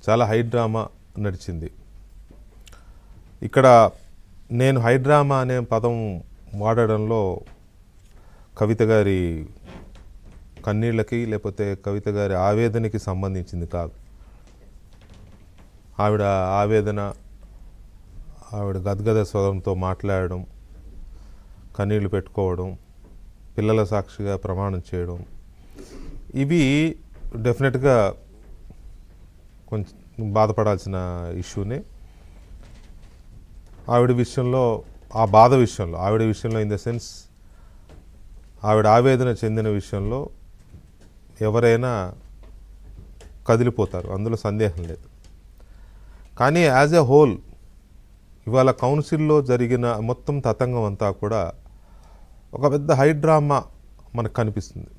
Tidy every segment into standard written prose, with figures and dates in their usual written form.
చాలా high drama నడిచింది. ఇక్కడ నేను హై డ్రామా అనే పదం వాడడంలో కవిత గారి కన్నీళ్ళకి లేకపోతే కవిత గారి ఆవేదనకి సంబంధించింది కాదు. ఆవిడ ఆవేదన, ఆవిడ గద్గద స్వరంతో మాట్లాడడం, కన్నీళ్లు పెట్టుకోవడం, పిల్లల సాక్షిగా ప్రమాణం చేయడం, ఇవి డెఫినెట్గా కొంచెం బాధపడాల్సిన ఇష్యూనే. ఆవిడ విషయంలో, ఆ బాధ విషయంలో, ఆవిడ విషయంలో ఇన్ ద సెన్స్ ఆవిడ ఆవేదన చెందిన విషయంలో ఎవరైనా కదిలిపోతారు, అందులో సందేహం లేదు. కానీ యాజ్ ఎ హోల్ ఇవాళ కౌన్సిల్లో జరిగిన మొత్తం తతంగం అంతా కూడా ఒక పెద్ద హై డ్రామా మనకు కనిపిస్తుంది.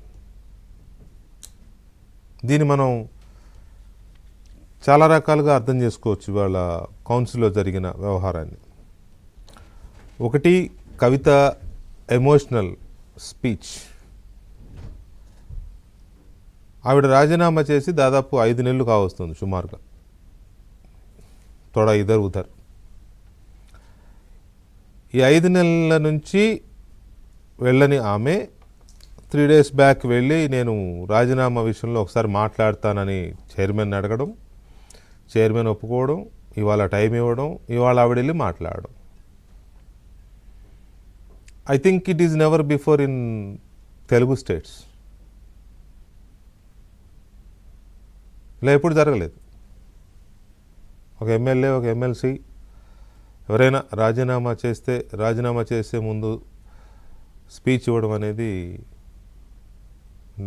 దీన్ని మనం చాలా రకాలుగా అర్థం చేసుకోవచ్చు ఇవాళ కౌన్సిల్లో జరిగిన వ్యవహారాన్ని. ఒకటి, కవిత ఎమోషనల్ స్పీచ్. ఆవిడ రాజీనామా చేసి దాదాపు 5 నెలలు కావస్తుంది సుమారుగా, తోడా ఇద్దరు ఉదర్. ఈ 5 నెలల నుంచి వెళ్ళని ఆమె 3 days బ్యాక్ వెళ్ళి నేను రాజీనామా విషయంలో ఒకసారి మాట్లాడతానని చైర్మన్ అడగడం, చైర్మన్ ఒప్పుకోవడం, ఇవాళ టైం ఇవ్వడం, ఇవాళ ఆవిడ వెళ్ళి మాట్లాడడం. I think it is never before in Telugu states. ఇలా ఎప్పుడు జరగలేదు. ఒక ఎమ్మెల్యే, ఒక ఎమ్మెల్సీ ఎవరైనా రాజీనామా చేసే ముందు స్పీచ్ ఇవ్వడం అనేది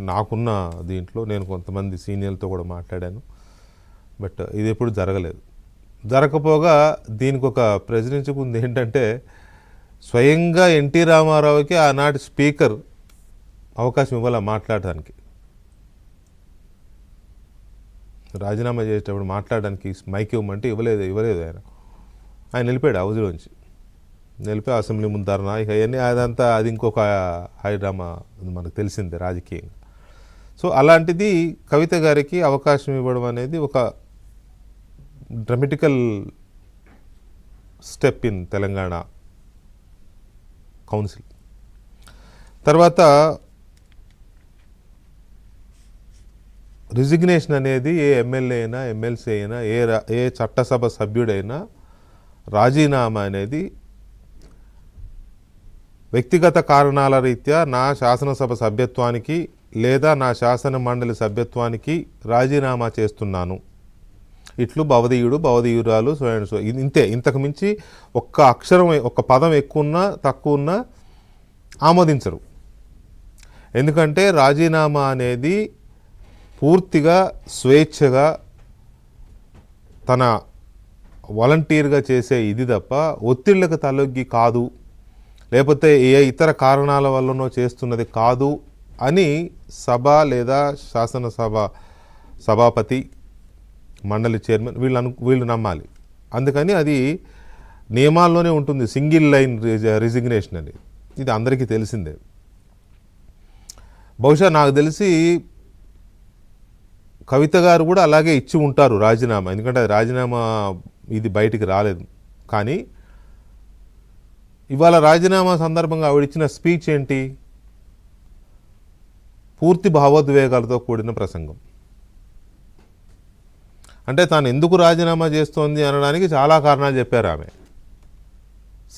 నాకున్న దీంట్లో, నేను కొంతమంది సీనియర్లతో కూడా మాట్లాడాను, బట్ ఇది ఎప్పుడు జరగలేదు. జరగకపోగా దీనికి ఒక ప్రశ్నించుకుంది ఏంటంటే, స్వయంగా ఎన్టీ రామారావుకి ఆనాటి స్పీకర్ అవకాశం ఇవ్వాల మాట్లాడడానికి. రాజీనామా చేసేటప్పుడు మాట్లాడడానికి మైక్ ఇవ్వమంటే ఇవ్వలేదు ఆయన వెళ్ళిపోయాడు హౌజ్లోంచి. వెళ్ళిపోయి అసెంబ్లీ ముందు ధర్నా, ఇక అవన్నీ అదంతా అది ఇంకొక హై డ్రామా మనకు తెలిసిందే రాజకీయంగా. సో అలాంటిది కవిత గారికి అవకాశం ఇవ్వడం అనేది ఒక dramatical step in Telangana council. తర్వాత రిజిగ్నేషన్ అనేది ఏ ఎమ్మెల్యే అయినా, ఎమ్మెల్సీ అయినా, ఏ చట్టసభ సభ్యుడైనా రాజీనామా అనేది వ్యక్తిగత కారణాల రీత్యా నా శాసనసభ సభ్యత్వానికి లేదా నా శాసన మండలి సభ్యత్వానికి రాజీనామా చేస్తున్నాను, ఇట్లు భవదీయుడు, భవదీయురాలు, సో ఇంతే. ఇంతకు మించి ఒక్క అక్షరం, ఒక్క పదం ఎక్కువ ఉన్నా తక్కువ ఉన్నా ఆమోదించరు. ఎందుకంటే రాజీనామా అనేది పూర్తిగా స్వేచ్ఛగా తన వాలంటీర్గా చేసే ఇది తప్ప ఒత్తిళ్లకు తలొగ్గి కాదు, లేకపోతే ఏ ఇతర కారణాల వల్లనో చేస్తున్నది కాదు అని సభ లేదా శాసనసభ సభాపతి, మండలి చైర్మన్ వీళ్ళు నమ్మాలి. అందుకని అది నియమాల్లోనే ఉంటుంది, సింగిల్ లైన్ రిజిగ్నేషన్ అని. ఇది అందరికీ తెలిసిందే. బహుశా నాకు తెలిసి కవిత గారు కూడా అలాగే ఇచ్చి ఉంటారు రాజీనామా, ఎందుకంటే అది రాజీనామా ఇది బయటికి రాలేదు. కానీ ఇవాళ రాజీనామా సందర్భంగా ఆవిడ ఇచ్చిన స్పీచ్ ఏంటి? పూర్తి భావోద్వేగాలతో కూడిన ప్రసంగం. అంటే తాను ఎందుకు రాజీనామా చేస్తోంది అనడానికి చాలా కారణాలు చెప్పారు ఆమె.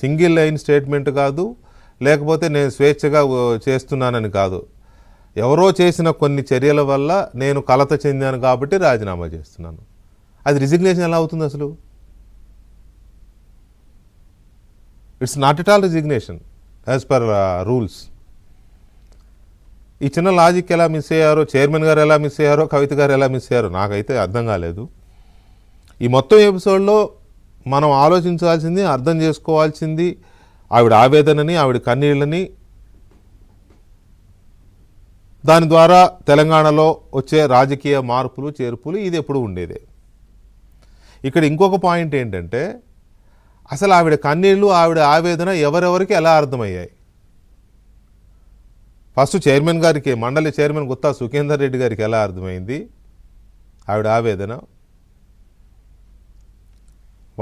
సింగిల్ లైన్ స్టేట్మెంట్ కాదు, లేకపోతే నేను స్వేచ్ఛగా చేస్తున్నానని కాదు. ఎవరో చేసిన కొన్ని చర్యల వల్ల నేను కలత చెందాను కాబట్టి రాజీనామా చేస్తున్నాను. అది రిజిగ్నేషన్ ఎలా అవుతుంది అసలు? It's not at all resignation as per rules. ఈ చిన్న లాజిక్ ఎలా మిస్ అయ్యారో, చైర్మన్ గారు ఎలా మిస్ అయ్యారో, కవిత గారు ఎలా మిస్ అయ్యారో నాకైతే అర్థం కాలేదు. ఈ మొత్తం ఎపిసోడ్లో మనం ఆలోచించాల్సింది, అర్థం చేసుకోవాల్సింది ఆవిడ ఆవేదనని, ఆవిడ కన్నీళ్ళని, దాని ద్వారా తెలంగాణలో వచ్చే రాజకీయ మార్పులు చేర్పులు, ఇది ఎప్పుడు ఉండేదే. ఇక్కడ ఇంకొక పాయింట్ ఏంటంటే, అసలు ఆవిడ కన్నీళ్ళు, ఆవిడ ఆవేదన ఎవరెవరికి ఎలా అర్థమయ్యాయి? ఫస్ట్ చైర్మన్ గారికి, మండలి చైర్మన్ గుత్తా సుఖేందర్ రెడ్డి గారికి ఎలా అర్థమైంది ఆవిడ ఆవేదన?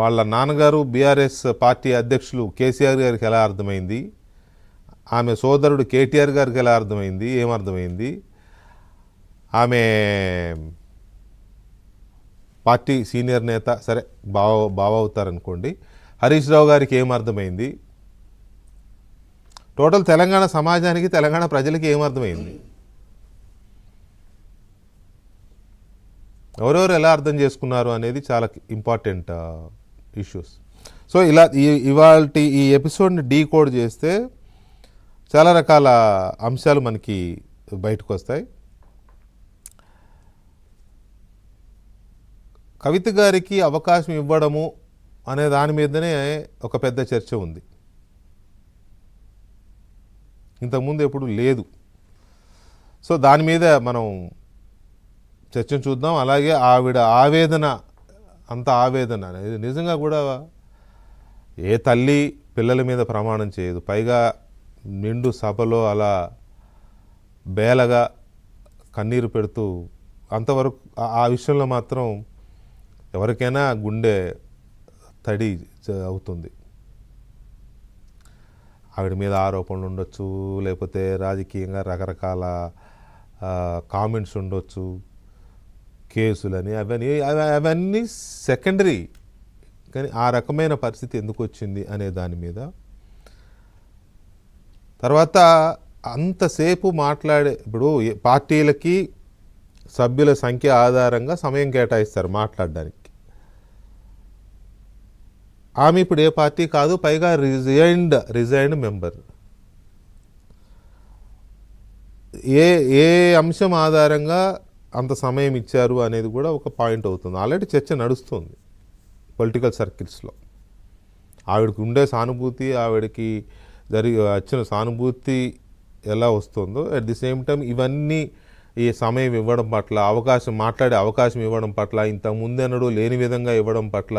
వాళ్ళ నాన్నగారు బీఆర్ఎస్ పార్టీ అధ్యక్షులు కేసీఆర్ గారికి ఎలా అర్థమైంది, ఆమె సోదరుడు కేటీఆర్ గారికి ఎలా అర్థమైంది, ఏమర్థమైంది, ఆమె పార్టీ సీనియర్ నేత సరే బావ అవుతారనుకోండి హరీష్ రావు గారికి ఏమర్థమైంది, టోటల్ తెలంగాణ సమాజానికి తెలంగాణ ప్రజలకి ఏమర్థమైంది, ఎవరెవరు ఎలా అర్థం చేసుకున్నారు అనేది చాలా ఇంపార్టెంట్ ఇష్యూస్. సో ఇలా ఇవాళ ఈ ఎపిసోడ్ని డీకోడ్ చేస్తే చాలా రకాల అంశాలు మనకి బయటకు వస్తాయి. కవిత గారికి అవకాశం ఇవ్వడము అనే దాని మీదనే ఒక పెద్ద చర్చ ఉంది, ఇంతకుముందు ఎప్పుడు లేదు. సో దాని మీద మనం చర్చను చూద్దాం. అలాగే ఆవిడ ఆవేదన, అంత ఆవేదన అనేది నిజంగా కూడా ఏ తల్లి పిల్లల మీద ప్రమాణం చేయదు, పైగా నిండు సభలో అలా బేలగా కన్నీరు పెడుతూ అంతవరకు ఆ విషయంలో మాత్రం ఎవరికైనా గుండె తడి అవుతుంది. ఆవిడ మీద ఆరోపణలు ఉండొచ్చు, లేకపోతే రాజకీయంగా రకరకాల కామెంట్స్ ఉండొచ్చు, కేసులని అవన్నీ సెకండరీ. కానీ ఆ రకమైన పరిస్థితి ఎందుకు వచ్చింది అనే దాని మీద తర్వాత అంతసేపు ఇప్పుడు పార్టీలకి సభ్యుల సంఖ్య ఆధారంగా సమయం కేటాయిస్తారు మాట్లాడడానికి. ఆమె ఇప్పుడు ఏ పార్టీ కాదు, పైగా రిజైన్డ్ మెంబర్. ఏ అంశం ఆధారంగా అంత సమయం ఇచ్చారు అనేది కూడా ఒక పాయింట్ అవుతుంది. ఆల్రెడీ చర్చ నడుస్తుంది పొలిటికల్ సర్కిల్స్లో. ఆవిడకి ఉండే సానుభూతి, ఆవిడకి వచ్చిన సానుభూతి ఎలా వస్తుందో, అట్ ది సేమ్ టైం ఇవన్నీ ఈ సమయం ఇవ్వడం పట్ల, మాట్లాడే అవకాశం ఇవ్వడం పట్ల, ఇంతకుముందెన్నడూ లేని విధంగా ఇవ్వడం పట్ల,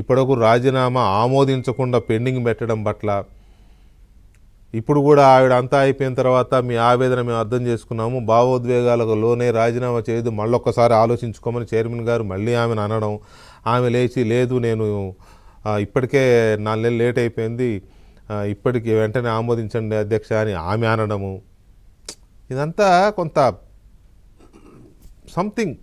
ఇప్పటికు రాజీనామా ఆమోదించకుండా పెండింగ్ పెట్టడం పట్ల, ఇప్పుడు కూడా ఆవిడ అంతా అయిపోయిన తర్వాత మీ ఆవేదన మేము అర్థం చేసుకున్నాము, భావోద్వేగాలకు లోనే రాజీనామా చేయదు, మళ్ళొక్కసారి ఆలోచించుకోమని చైర్మన్ గారు మళ్ళీ ఆమెను అనడం, ఆమె లేచి లేదు నేను ఇప్పటికే 4 నెలలు లేట్ అయిపోయింది, ఇప్పటికి వెంటనే ఆమోదించండి అధ్యక్ష అని ఆమె అనడము, ఇదంతా కొంత సంథింగ్